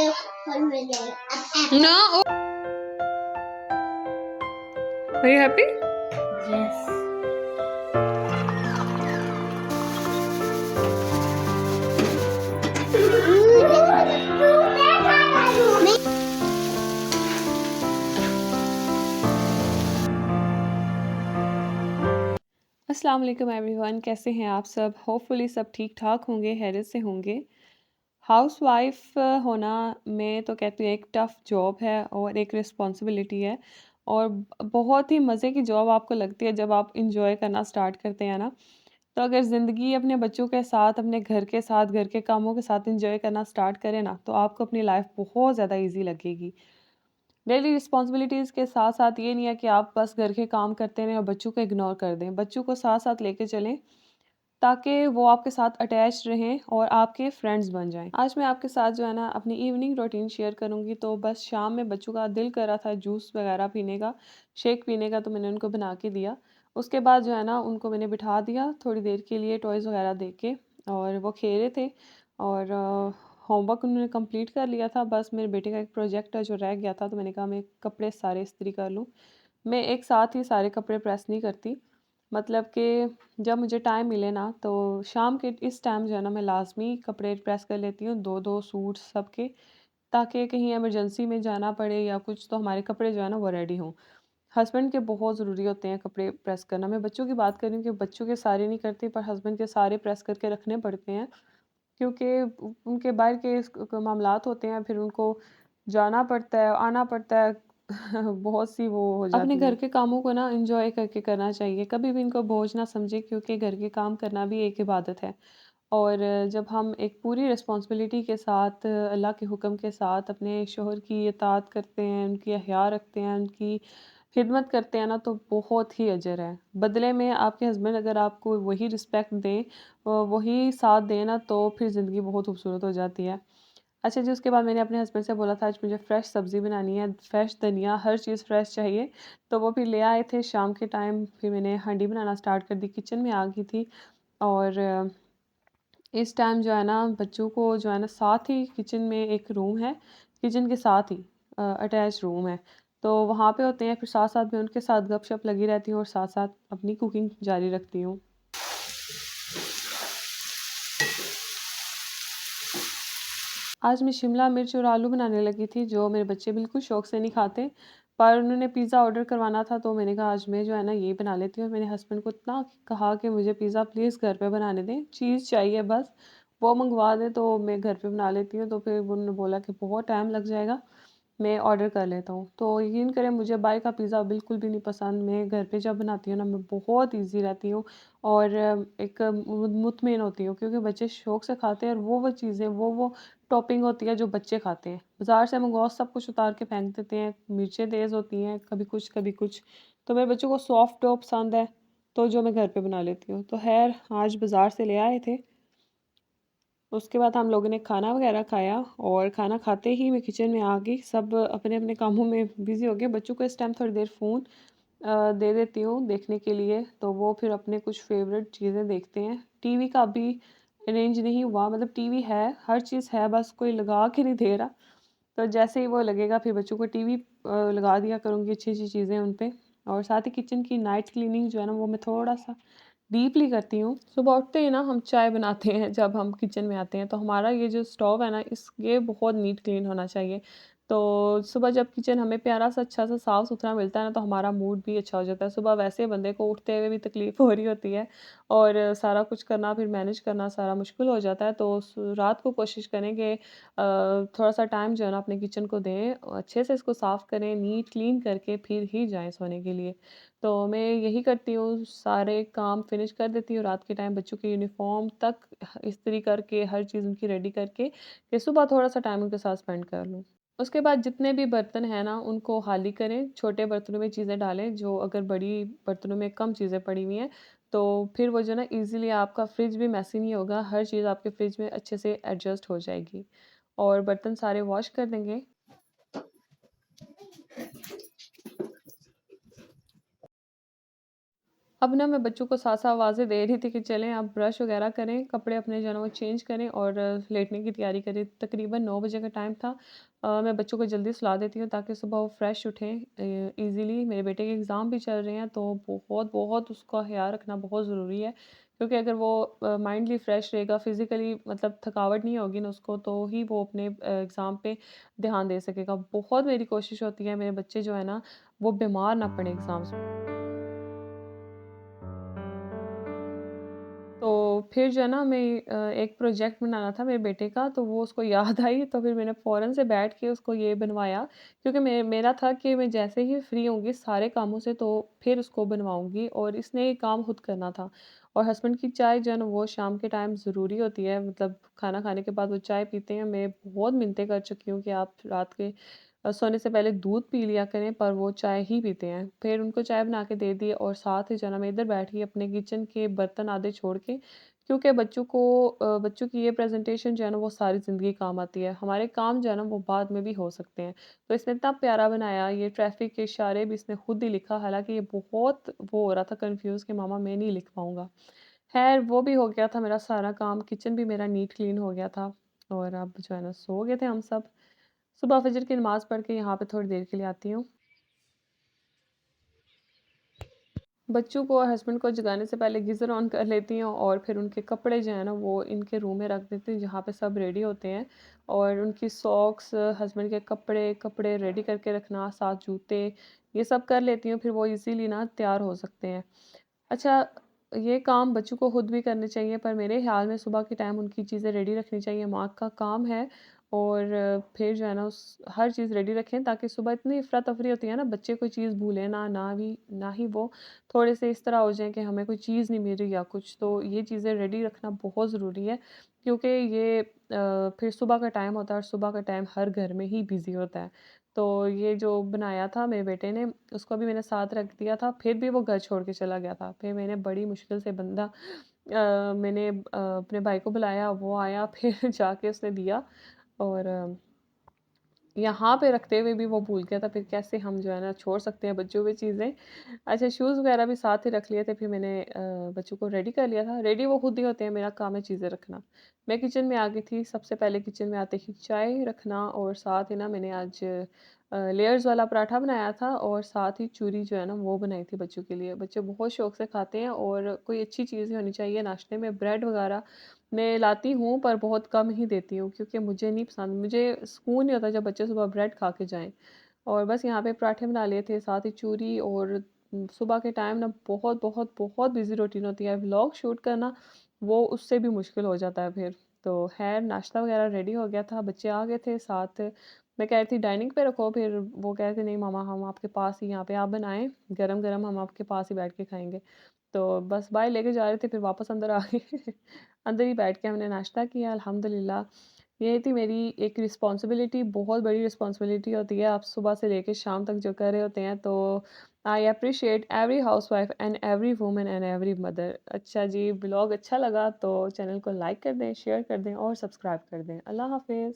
No. Are you happy? Yes. अस्सलाम वालेकुम everyone, कैसे हैं आप सब? होपफुली सब ठीक ठाक होंगे, खैरियत से होंगे। हाउसवाइफ होना मैं तो कहती हूँ एक टफ़ जॉब है और एक रिस्पॉन्सिबिलिटी है और बहुत ही मज़े की जॉब आपको लगती है जब आप इंजॉय करना स्टार्ट करते हैं ना। तो अगर ज़िंदगी अपने बच्चों के साथ, अपने घर के साथ, घर के कामों के साथ इंजॉय करना स्टार्ट करें ना, तो आपको अपनी लाइफ़ बहुत ज़्यादा ईज़ी लगेगी। डेली रिस्पॉन्सिबिलिटीज़ के साथ-साथ ये नहीं है कि आप बस घर के काम करते रहें और बच्चों को इग्नोर कर दें। बच्चों को साथ-साथ लेके चलें ताकि वो आपके साथ अटैच रहें और आपके फ्रेंड्स बन जाएँ। आज मैं आपके साथ जो है ना अपनी इवनिंग रूटीन शेयर करूँगी, तो बस शाम में बच्चों का दिल कर रहा था जूस वग़ैरह पीने का, शेक पीने का, तो मैंने उनको बना के दिया। उसके बाद जो है ना उनको मैंने बिठा दिया थोड़ी देर के लिए टॉयज़ वग़ैरह दे के और वो खेल रहे थे और होमवर्क उन्होंने कंप्लीट कर लिया था। बस मेरे बेटे का एक प्रोजेक्ट है जो रह गया था, तो मैंने कहा मैं कपड़े सारे इस्त्री कर लूँ। मैं एक साथ ही सारे कपड़े प्रेस नहीं करती। मतलब कि जब मुझे टाइम मिले ना तो शाम के इस टाइम जो है ना मैं लाज़मी कपड़े प्रेस कर लेती हूँ 2-2 सूट सबके, ताकि कहीं इमरजेंसी में जाना पड़े या कुछ तो हमारे कपड़े जो है ना वो रेडी हों। हस्बैंड के बहुत ज़रूरी होते हैं कपड़े प्रेस करना। मैं बच्चों की बात कर रही हूँ कि बच्चों के सारे नहीं करती पर हस्बैंड के सारे प्रेस करके रखने पड़ते हैं, क्योंकि उनके बाहर के मामलात होते हैं, फिर उनको जाना पड़ता है, आना पड़ता है। बहुत सी वो हो जाती अपने घर के कामों को ना एंजॉय करके करना चाहिए, कभी भी इनको बोझ ना समझें, क्योंकि घर के काम करना भी एक इबादत है। और जब हम एक पूरी रिस्पॉन्सिबिलिटी के साथ अल्लाह के हुक्म के साथ अपने शोहर की इताअत करते हैं, उनकी हया रखते हैं, उनकी खिदमत करते हैं ना, तो बहुत ही अजर है। बदले में आपके हस्बैंड अगर आपको वही रिस्पेक्ट दें, वही साथ दें ना, तो फिर ज़िंदगी बहुत खूबसूरत हो जाती है। अच्छा जी, उसके बाद मैंने अपने हस्बैंड से बोला था आज मुझे फ्रेश सब्ज़ी बनानी है, फ्रेश धनिया, हर चीज़ फ्रेश चाहिए। तो वो फिर ले आए थे शाम के टाइम, फिर मैंने हांडी बनाना स्टार्ट कर दी, किचन में आ गई थी और इस टाइम जो है ना बच्चों को जो है ना साथ ही किचन में एक रूम है, किचन के साथ ही अटैच रूम है। तो वहाँ पे होते हैं, फिर साथ-साथ मैं उनके साथ गपशप लगी रहती हूँ और साथ-साथ अपनी कुकिंग जारी रखती हूँ। आज मैं शिमला मिर्च और आलू बनाने लगी थी, जो मेरे बच्चे बिल्कुल शौक से नहीं खाते। पर उन्होंने पिज़्ज़ा ऑर्डर करवाना था, तो मैंने कहा आज मैं जो है ना ये बना लेती हूँ। मैंने हस्बैंड को इतना कहा कि मुझे पिज़्ज़ा प्लीज़ घर पे बनाने दें, चीज़ चाहिए बस, वो मँगवा दें तो मैं घर पे बना लेती हूँ। तो फिर उन्होंने बोला कि बहुत टाइम लग जाएगा, मैं ऑर्डर कर लेता हूँ। तो यकीन करें मुझे बाहर का पिज़्ज़ा बिल्कुल भी नहीं पसंद। मैं घर पे जब बनाती हूँ ना, मैं बहुत ईज़ी रहती हूँ और एक मुतमिन होती हूँ, क्योंकि बच्चे शौक से खाते हैं और वो चीज़ें, वो टॉपिंग होती है जो बच्चे खाते हैं। बाज़ार से मंगवाओ सब कुछ उतार के फेंक देते हैं, मिर्चें तेज़ होती हैं, कभी कुछ, कभी कुछ। तो मेरे बच्चों को सॉफ्ट डो पसंद है, तो जो मैं घर पे बना लेती हूँ। तो ख़ैर आज बाज़ार से ले आए थे। उसके बाद हम लोगों ने खाना वगैरह खाया और खाना खाते ही मैं किचन में आ गई। सब अपने-अपने कामों में बिज़ी हो गए। बच्चों को इस टाइम थोड़ी देर फ़ोन दे देती हूँ देखने के लिए, तो वो फिर अपने कुछ फ़ेवरेट चीज़ें देखते हैं। टीवी का अभी अरेंज नहीं हुआ, मतलब टीवी है, हर चीज़ है, बस कोई लगा के नहीं दे रहा। तो जैसे ही वो लगेगा फिर बच्चों को टीवी लगा दिया करूँगी, अच्छी-अच्छी चीज़ें उन पे। और साथ ही किचन की नाइट क्लीनिंग जो है ना वो मैं थोड़ा-सा डीपली करती हूँ। सुबह उठते ही ना हम चाय बनाते हैं, जब हम किचन में आते हैं, तो हमारा ये जो स्टोव है ना ये बहुत नीट क्लीन होना चाहिए। तो सुबह जब किचन हमें प्यारा-सा अच्छा-सा साफ-सुथरा मिलता है ना, तो हमारा मूड भी अच्छा हो जाता है। सुबह वैसे बंदे को उठते हुए भी तकलीफ़ हो रही होती है और सारा कुछ करना, फिर मैनेज करना सारा मुश्किल हो जाता है। तो रात को कोशिश करें कि थोड़ा-सा टाइम जो है ना अपने किचन को दें, अच्छे से इसको साफ़ करें, नीट क्लीन करके फिर ही जाएँ सोने के लिए। तो मैं यही करती हूँ, सारे काम फिनिश कर देती हूँ रात के टाइम, बच्चों की यूनिफ़ॉर्म तक इस्त्री करके, हर चीज़ उनकी रेडी करके, कि सुबह थोड़ा-सा टाइम उनके साथ स्पेंड कर लूँ। उसके बाद जितने भी बर्तन हैं ना, उनको खाली करें, छोटे बर्तनों में चीज़ें डालें, जो अगर बड़ी बर्तनों में कम चीज़ें पड़ी हुई हैं, तो फिर वो जो है ना ईज़िली आपका फ्रिज भी मेसी नहीं होगा, हर चीज़ आपके फ्रिज में अच्छे से एडजस्ट हो जाएगी और बर्तन सारे वॉश कर देंगे। अब ना मैं बच्चों को साथ-साथ आवाज़ें दे रही थी कि चलें आप ब्रश वगैरह करें, कपड़े अपने जो है ना वो चेंज करें और लेटने की तैयारी करें। तकरीबन 9 बजे का टाइम था। मैं बच्चों को जल्दी सुला देती हूँ ताकि सुबह वो फ्रेश उठें ईज़िली। मेरे बेटे के एग्ज़ाम भी चल रहे हैं तो बहुत उसका ख़्याल रखना बहुत ज़रूरी है। क्योंकि अगर वो माइंडली फ्रेश रहेगा, फ़िज़िकली मतलब थकावट नहीं होगी ना उसको, तो ही वो अपने एग्ज़ाम पे ध्यान दे सकेगा। बहुत मेरी कोशिश होती है मेरे बच्चे जो है ना, वो बीमार ना पड़ें एग्ज़ाम्स। तो फिर जो है ना मैं एक प्रोजेक्ट बनाना था मेरे बेटे का, तो वो उसको याद आई तो फिर मैंने फ़ौरन से बैठ के उसको ये बनवाया, क्योंकि मेरा था कि मैं जैसे ही फ्री होंगी सारे कामों से तो फिर उसको बनवाऊँगी, और इसने ये काम खुद करना था। और हस्बैंड की चाय जो है ना वो शाम के टाइम ज़रूरी होती है, मतलब खाना खाने के बाद वो चाय पीते हैं। मैं बहुत मिन्नतें कर चुकी हूँ कि आप रात के सोने से पहले दूध पी लिया करें, पर वो चाय ही पीते हैं। फिर उनको चाय बना के दे दी और साथ ही जो है ना मैं इधर बैठ गई अपने किचन के बर्तन आधे छोड़ के, क्योंकि बच्चों की ये प्रेज़ेंटेशन जो है ना वो सारी ज़िंदगी काम आती है। हमारे काम जो है ना वो बाद में भी हो सकते हैं। तो इसने इतना प्यारा बनाया, ये ट्रैफ़िक के इशारे भी इसने खुद ही लिखा, हालाँकि ये बहुत वो हो रहा था कन्फ्यूज़ कि मामा मैं नहीं लिख पाऊँगा। ख़ैर वो भी हो गया था मेरा सारा काम, किचन भी मेरा नीट क्लीन हो गया था और अब जो है ना सो गए थे हम सब। सुबह फ़जर की नमाज़ पढ़ के यहाँ पे थोड़ी देर के लिए आती हूँ। बच्चों को और हस्बैंड को जगाने से पहले गीज़र ऑन कर लेती हूँ और फिर उनके कपड़े जो हैं ना वो इनके रूम में रख देती हूँ जहाँ पे सब रेडी होते हैं, और उनकी सॉक्स, हस्बैंड के कपड़े रेडी करके रखना, साथ जूते, ये सब कर लेती हूँ, फिर वो इज़ीली ना तैयार हो सकते हैं। अच्छा, ये काम बच्चों को खुद भी करने चाहिए, पर मेरे ख़्याल में सुबह के टाइम उनकी चीज़ें रेडी रखनी चाहिए, माँ का काम है। और फिर जो है ना उस हर चीज़ रेडी रखें ताकि सुबह इतनी अफ़रा-तफ़री होती है ना, बच्चे कोई चीज़ भूलें ना, ना ही वो थोड़े से इस तरह हो जाएँ कि हमें कोई चीज़ नहीं मिल रही या कुछ, तो ये चीज़ें रेडी रखना बहुत ज़रूरी है, क्योंकि ये फिर सुबह का टाइम होता है और सुबह का टाइम हर घर में ही बिज़ी होता है। तो ये जो बनाया था मेरे बेटे ने, उसको भी मैंने साथ रख दिया था, फिर भी वो घर छोड़ के चला गया था। फिर मैंने बड़ी मुश्किल से मैंने अपने भाई को बुलाया, वो आया फिर जाके उसने दिया, और यहाँ पे रखते हुए भी वो भूल गया था, फिर कैसे हम जो है ना छोड़ सकते हैं बच्चों पे चीज़ें। अच्छा, शूज़ वगैरह भी साथ ही रख लिए थे, फिर मैंने बच्चों को रेडी कर लिया था। रेडी वो खुद ही होते हैं, मेरा काम है चीज़ें रखना। मैं किचन में आ गई थी, सबसे पहले किचन में आते ही चाय रखना, और साथ ही ना मैंने आज लेयर्स वाला पराठा बनाया था, और साथ ही चूरी जो है ना वो बनाई थी बच्चों के लिए। बच्चे बहुत शौक से खाते हैं, और कोई अच्छी चीज़ होनी चाहिए नाश्ते में। ब्रेड वगैरह मैं लाती हूँ पर बहुत कम ही देती हूँ, क्योंकि मुझे नहीं पसंद, मुझे सुकून नहीं होता जब बच्चे सुबह ब्रेड खा के जाएँ। और बस यहाँ पे पराठे बना लिए थे, साथ ही चूरी, और सुबह के टाइम ना बहुत बिज़ी रूटीन होती है। व्लॉग शूट करना वो उससे भी मुश्किल हो जाता है फिर। तो ख़ैर नाश्ता वग़ैरह रेडी हो गया था, बच्चे आ गए थे साथ। मैं कह रही थी डाइनिंग पे रखो, फिर वो कह रहे थे नहीं मम्मा हम आपके पास ही यहाँ पे आप बनाएँ, गरम-गरम हम आपके पास ही बैठ के खाएँगे। तो बस बाय लेके जा रहे थे, फिर वापस अंदर आ गए। अंदर ही बैठ के हमने नाश्ता किया अल्हम्दुलिल्लाह। ये थी मेरी एक रिस्पॉन्सिबिलिटी, बहुत बड़ी रिस्पॉन्सिबिलिटी होती है, आप सुबह से लेके शाम तक जो कर रहे होते हैं, तो I appreciate every housewife and every woman and every mother. अच्छा जी, ब्लॉग अच्छा लगा तो चैनल को लाइक कर दें, शेयर कर दें और सब्सक्राइब कर दें। अल्लाह हाफ़िज़।